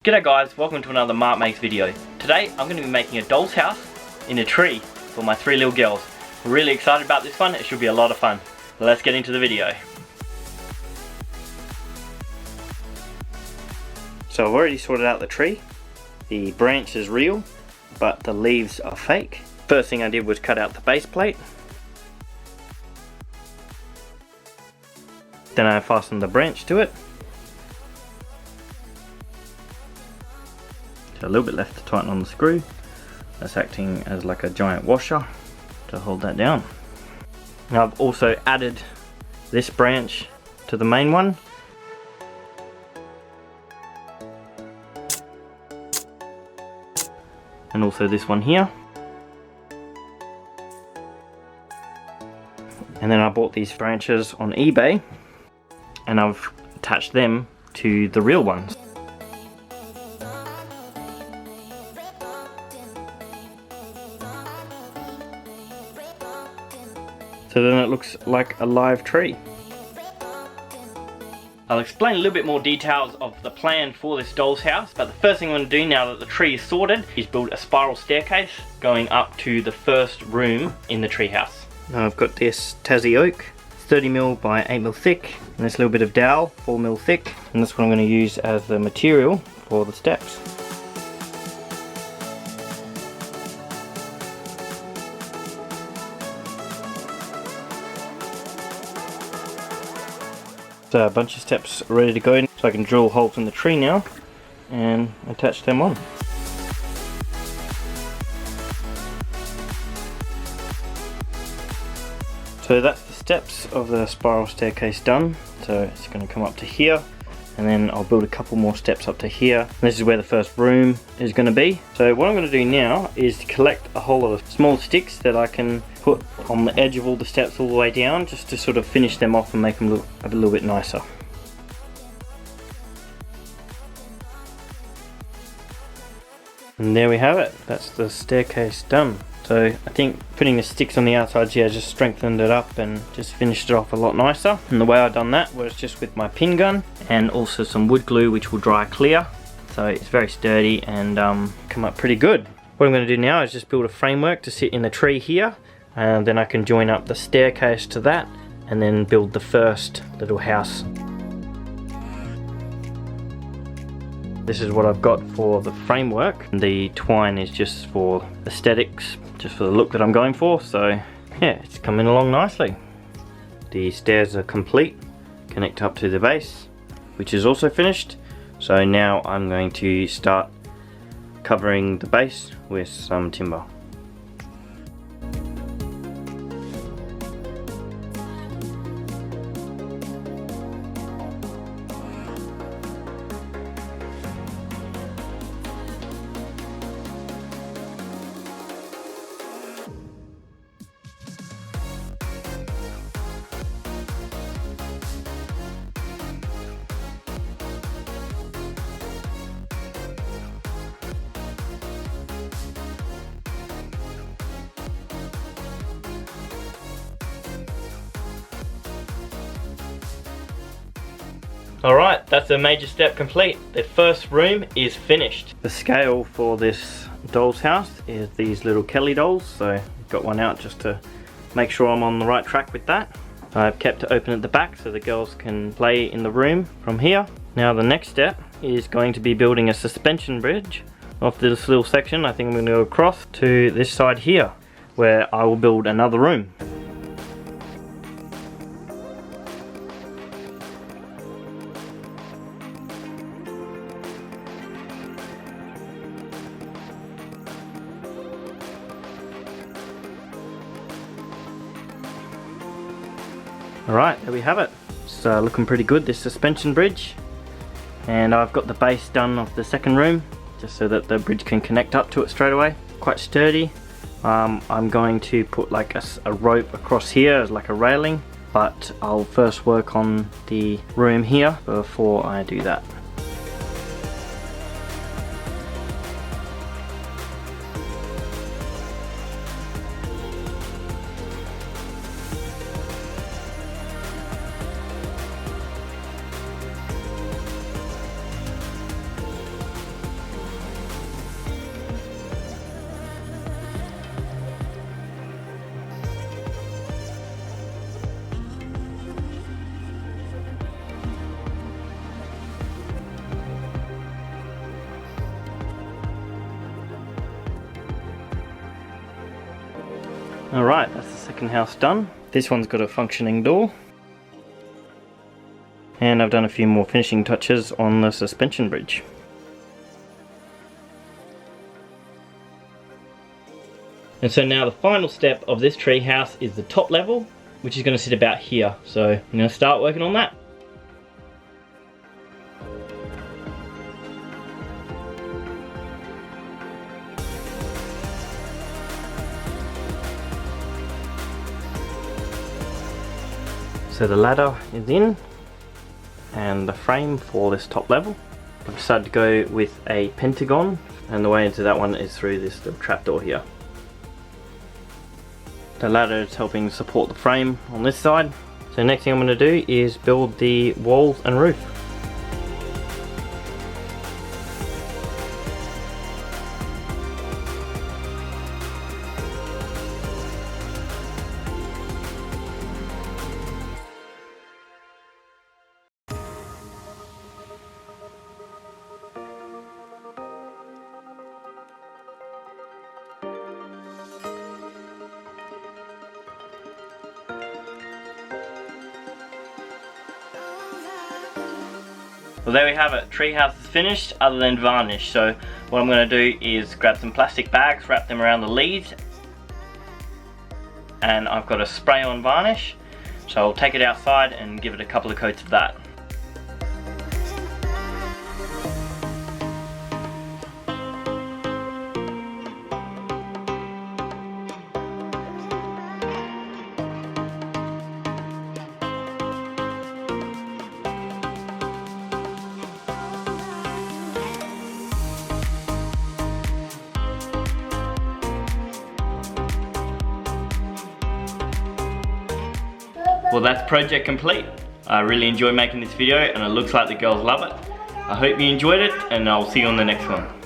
G'day guys, welcome to another Mark Makes video. Today I'm going to be making a doll's house in a tree for my three little girls. I'm really excited about this one, it should be a lot of fun. Let's get into the video. So I've already sorted out the tree. The branch is real, but the leaves are fake. First thing I did was cut out the base plate. Then I fastened the branch to it. A little bit left to tighten on the screw. That's acting as like a giant washer to hold that down. Now I've also added this branch to the main one. And also this one here. And then I bought these branches on eBay and I've attached them to the real ones. So then it looks like a live tree. I'll explain a little bit more details of the plan for this doll's house, but the first thing I'm going to do now that the tree is sorted is build a spiral staircase going up to the first room in the treehouse. Now I've got this Tassie oak, 30mm by 8mm thick, and this little bit of dowel, 4mm thick, and that's what I'm going to use as the material for the steps. So a bunch of steps ready to go, so I can drill holes in the tree now and attach them on. So that's the steps of the spiral staircase done. So it's going to come up to here, and then I'll build a couple more steps up to here. And this is where the first room is going to be. So what I'm going to do now is to collect a whole lot of small sticks that I can put on the edge of all the steps all the way down, just to sort of finish them off and make them look a little bit nicer. And there we have it, that's the staircase done. So I think putting the sticks on the outside here just strengthened it up and just finished it off a lot nicer. And the way I done that was just with my pin gun and also some wood glue which will dry clear. So it's very sturdy and come up pretty good. What I'm going to do now is just build a framework to sit in the tree here, and then I can join up the staircase to that and then build the first little house. This is what I've got for the framework. The twine is just for aesthetics, just for the look that I'm going for. So yeah, it's coming along nicely. The stairs are complete, connect up to the base, which is also finished. So now I'm going to start covering the base with some timber. Alright, that's a major step complete. The first room is finished. The scale for this doll's house is these little Kelly dolls, so I've got one out just to make sure I'm on the right track with that. I've kept it open at the back so the girls can play in the room from here. Now the next step is going to be building a suspension bridge off this little section. I think I'm going to go across to this side here where I will build another room. Alright, there we have it. It's looking pretty good, this suspension bridge. And I've got the base done of the second room, just so that the bridge can connect up to it straight away. Quite sturdy. I'm going to put like a rope across here as like a railing, but I'll first work on the room here before I do that. Alright, that's the second house done. This one's got a functioning door. And I've done a few more finishing touches on the suspension bridge. And so now the final step of this tree house is the top level, which is going to sit about here. So I'm going to start working on that. So the ladder is in, and the frame for this top level. I've decided to go with a pentagon, and the way into that one is through this little trapdoor here. The ladder is helping support the frame on this side. So next thing I'm going to do is build the walls and roof. Well, there we have it. Treehouse is finished other than varnish. So what I'm going to do is grab some plastic bags, wrap them around the leaves, and I've got a spray on varnish. So I'll take it outside and give it a couple of coats of that. Well, that's project complete. I really enjoyed making this video and it looks like the girls love it. I hope you enjoyed it and I'll see you on the next one.